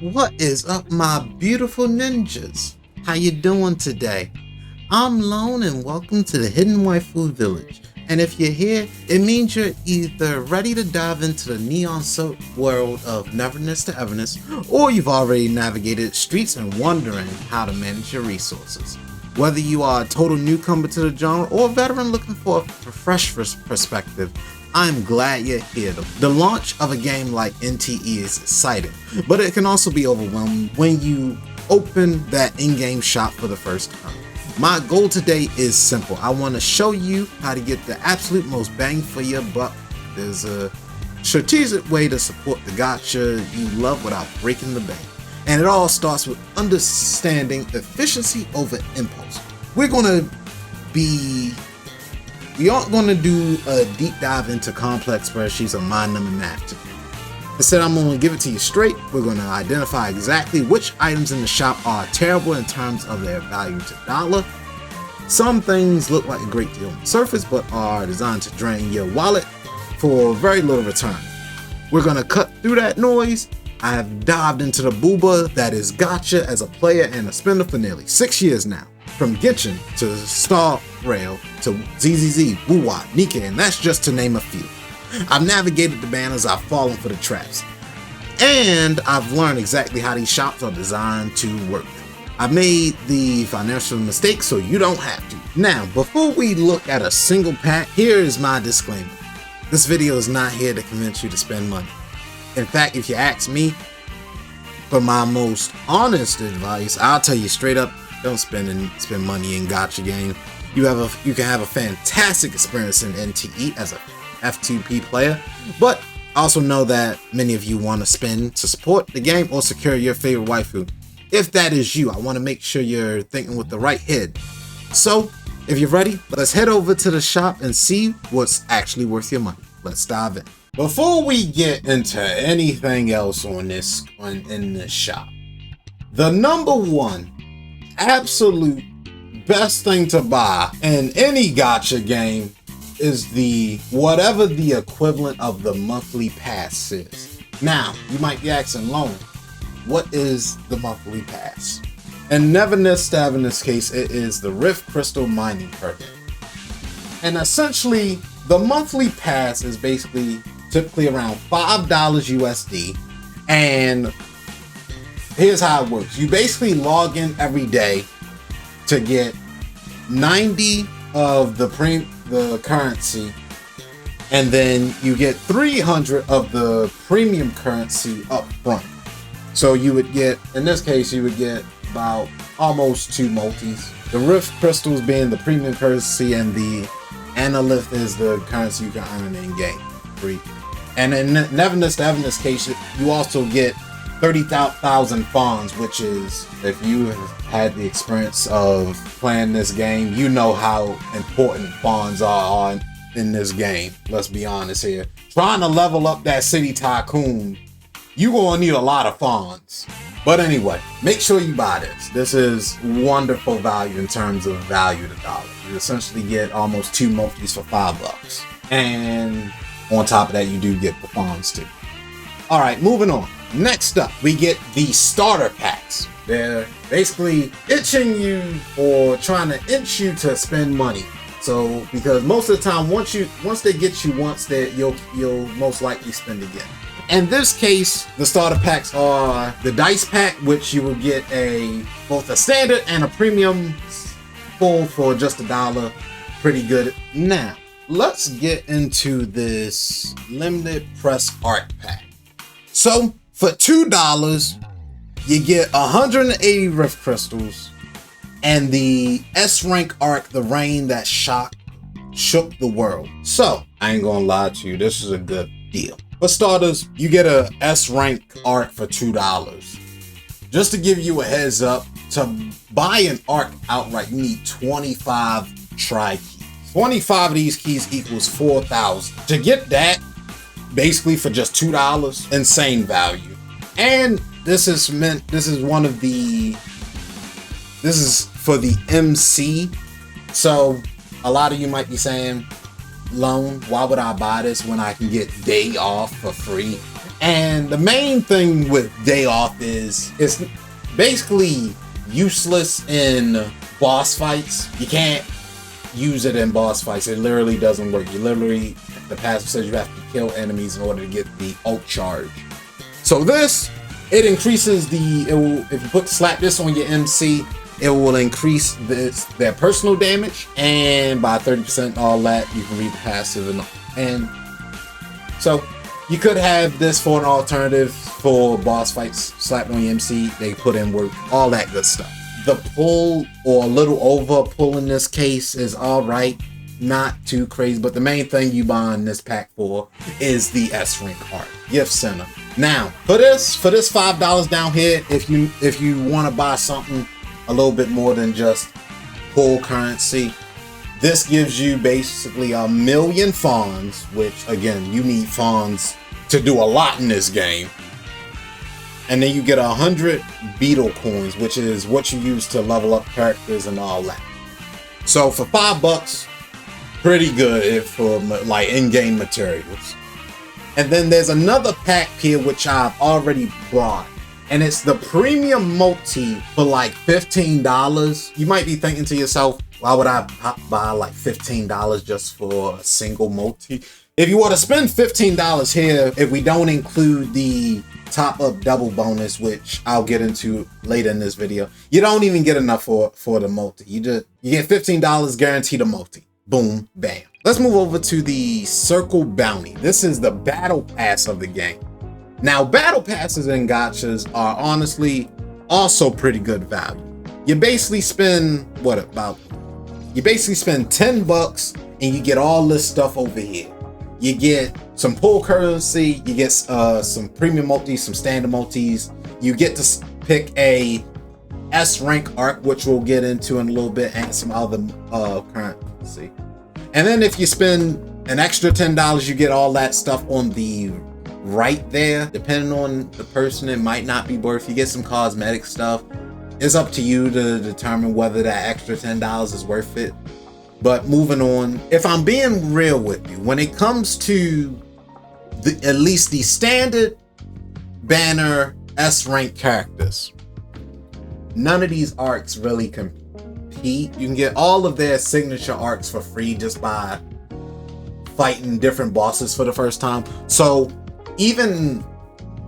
What is up, my beautiful ninjas? How you doing today? I'm Lone and welcome to the Hidden Waifu Village. And if you're here, it means you're either ready to dive into the neon-soaked world of NevernessToEverness, or you've already navigated streets and wondering how to manage your resources. Whether you are a total newcomer to the genre or a veteran looking for a fresh perspective, I'm glad you're here. The launch of a game like NTE is exciting, but it can also be overwhelming when you open that in-game shop for the first time. My goal today is simple. I want to show you how to get the absolute most bang for your buck. There's a strategic way to support the gacha you love without breaking the bank. And it all starts with understanding efficiency over impulse. We aren't going to do a deep dive into complex spreadsheets or mind numbing math. Instead, I'm going to give it to you straight. We're going to identify exactly which items in the shop are terrible in terms of their value to dollar. Some things look like a great deal on the surface, but are designed to drain your wallet for very little return. We're going to cut through that noise. I have dived into the booba that is gacha as a player and a spender for nearly 6 years now. From Genshin to Star Rail to ZZZ, Wuwa, Nikkei, and that's just to name a few. I've navigated the banners, I've fallen for the traps, and I've learned exactly how these shops are designed to work. I've made the financial mistakes so you don't have to. Now, before we look at a single pack, here is my disclaimer. This video is not here to convince you to spend money. In fact, if you ask me for my most honest advice, I'll tell you straight up, don't spend money in gacha game. You can have a fantastic experience in NTE as a F2P player, but also know that many of you want to spend to support the game or secure your favorite waifu. If that is you, I want to make sure you're thinking with the right head. So, if you're ready, let's head over to the shop and see what's actually worth your money. Let's dive in. Before we get into anything else in this shop, the number one absolute best thing to buy in any gacha game is whatever the equivalent of the monthly pass is. Now, you might be asking, Lone, what is the monthly pass? In NevernessToEverness case, it is the Rift Crystal Mining Permit. And essentially, the monthly pass is typically around $5 USD. And here's how it works. You basically log in every day to get 90 of the currency, and then you get 300 of the premium currency up front. So you would get, in this case, you would get about almost 2 multis. The Rift crystals being the premium currency, and the Analyth is the currency you can earn in game free. And in NevernessToEverness case, you also get 30,000 fawns, which is, if you have had the experience of playing this game, you know how important fawns are in this game. Let's be honest here. Trying to level up that city tycoon, you're gonna need a lot of fawns. But anyway, make sure you buy this. This is wonderful value in terms of value to dollar. You essentially get almost 2 multis for $5. And on top of that, you do get the fawns too. All right, moving on. Next up, we get the starter packs. They're basically itching you or trying to itch you to spend money. So, because most of the time, once they get you once, you'll most likely spend again. In this case, the starter packs are the dice pack, which you will get both a standard and a premium full for just $1. Pretty good. Now, let's get into this limited press art pack. So, for $2, you get 180 Rift Crystals and the S-Rank arc, The Rain That Shook the World. So, I ain't gonna lie to you, this is a good deal. For starters, you get a S-Rank arc for $2. Just to give you a heads up, to buy an arc outright, you need 25 tri-keys. 25 of these keys equals 4,000. To get that, basically for just $2, insane value. And this is for the MC. So a lot of you might be saying, Lone, why would I buy this when I can get day off for free? And the main thing with Day Off is it's basically useless in boss fights. You can't use it in boss fights. It literally doesn't work. You literally, the passive says you have to kill enemies in order to get the ult charge. So this, it increases if you slap this on your MC, it will increase their personal damage, and by 30% all that, you can read the passive and so you could have this for an alternative for boss fights. Slap on your MC, they put in work, all that good stuff. The pull, or a little over pull in this case, is alright, not too crazy, but the main thing you buy in this pack for is the S rank art gift center. Now for this $5 down here, if you want to buy something a little bit more than just full currency, this gives you basically 1,000,000 fawns, which again, you need fawns to do a lot in this game. And then you get 100 beetle coins, which is what you use to level up characters and all that. So for $5, pretty good for like in-game materials. And then there's another pack here which I've already brought, and it's the premium multi for like $15. You might be thinking to yourself, why would I buy like $15 just for a single multi? If you want to spend $15 here, if we don't include the top up double bonus, which I'll get into later in this video, you don't even get enough for the multi. You get $15 guaranteed a multi. Boom, bam. Let's move over to the Circle Bounty. This is the battle pass of the game. Now, battle passes and gachas are honestly also pretty good value. You basically spend you basically spend $10 and you get all this stuff over here. You get some pull currency, you get some premium multis, some standard multis. You get to pick a S rank arc, which we'll get into in a little bit, and some other currency. And then if you spend an extra $10, you get all that stuff on the right there. Depending on the person, it might not be worth. You get some cosmetic stuff. It's up to you to determine whether that extra $10 is worth it. But moving on, if I'm being real with you, when it comes to at least the standard banner S rank characters, none of these arcs really compete. You can get all of their signature arcs for free just by fighting different bosses for the first time. So even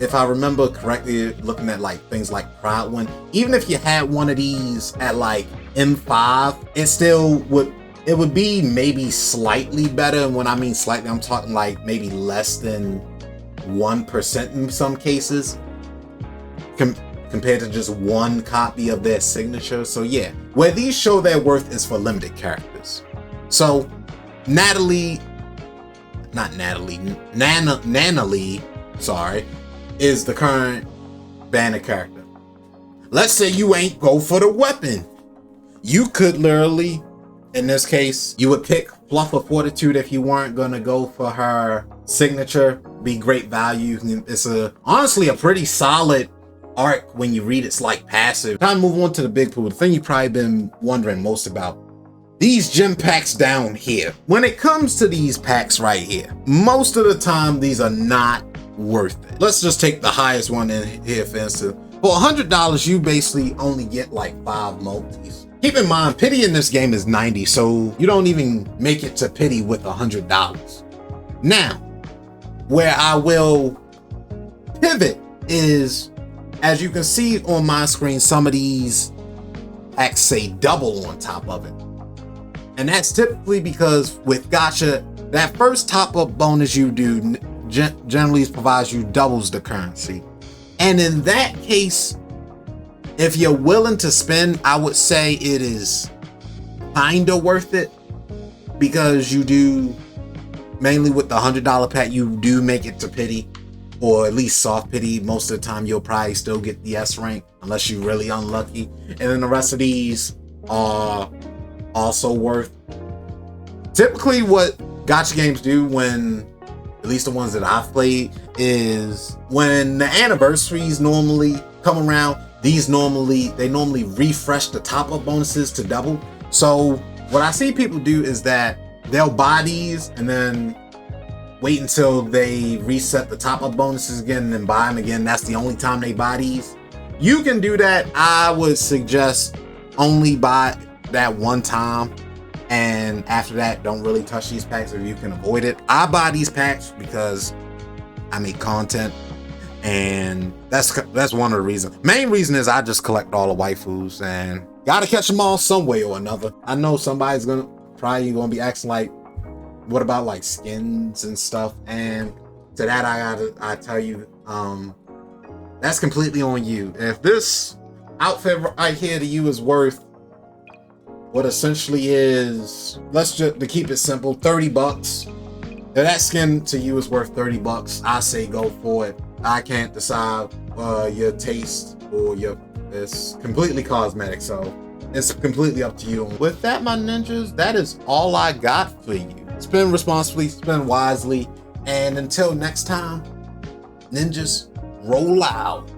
if I remember correctly, looking at like things like Pride One, even if you had one of these at like M5, it would be maybe slightly better. And when I mean slightly, I'm talking like maybe less than 1% in some cases, compared to just one copy of their signature. So yeah, where these show their worth is for limited characters. So Nanalee, sorry, is the current banner character. Let's say you ain't go for the weapon. You could literally, in this case, you would pick Fluff of Fortitude if you weren't gonna go for her signature. Be great value. It's honestly a pretty solid arc when you read it's like passive. Time to move on to the big pool. The thing you've probably been wondering most about. These gem packs down here. When it comes to these packs right here, most of the time these are not worth it. Let's just take the highest one in here for instance. For $100, you basically only get like 5 multis. Keep in mind, pity in this game is 90, so you don't even make it to pity with $100. Now, where I will pivot is, as you can see on my screen, some of these packs say double on top of it. And that's typically because with Gacha, that first top-up bonus you do generally provides you doubles the currency. And in that case, if you're willing to spend, I would say it is kinda worth it, because you do, mainly with the $100 pack, you do make it to pity, or at least soft pity. Most of the time you'll probably still get the S rank unless you're really unlucky. And then the rest of these are also worth. Typically what gacha games do, when, at least the ones that I've played, is when the anniversaries normally come around, they normally refresh the top up bonuses to double. So what I see people do is that they'll buy these, and then wait until they reset the top up bonuses again and then buy them again. That's the only time they buy these. You can do that. I would suggest only buy that one time, and after that, don't really touch these packs if you can avoid it. I buy these packs because I make content, and that's one of the reasons. Main reason is I just collect all the waifus and gotta catch them all some way or another. I know somebody's probably gonna be asking like, what about like skins and stuff? And to that I tell you, that's completely on you. If this outfit right here to you is worth what essentially is, let's just, to keep it simple, 30 bucks. If that skin to you is worth 30 bucks, I say go for it. I can't decide your taste or it's completely cosmetic, so it's completely up to you. With that, my ninjas, that is all I got for you. Spend responsibly, spend wisely, and until next time, ninjas, roll out.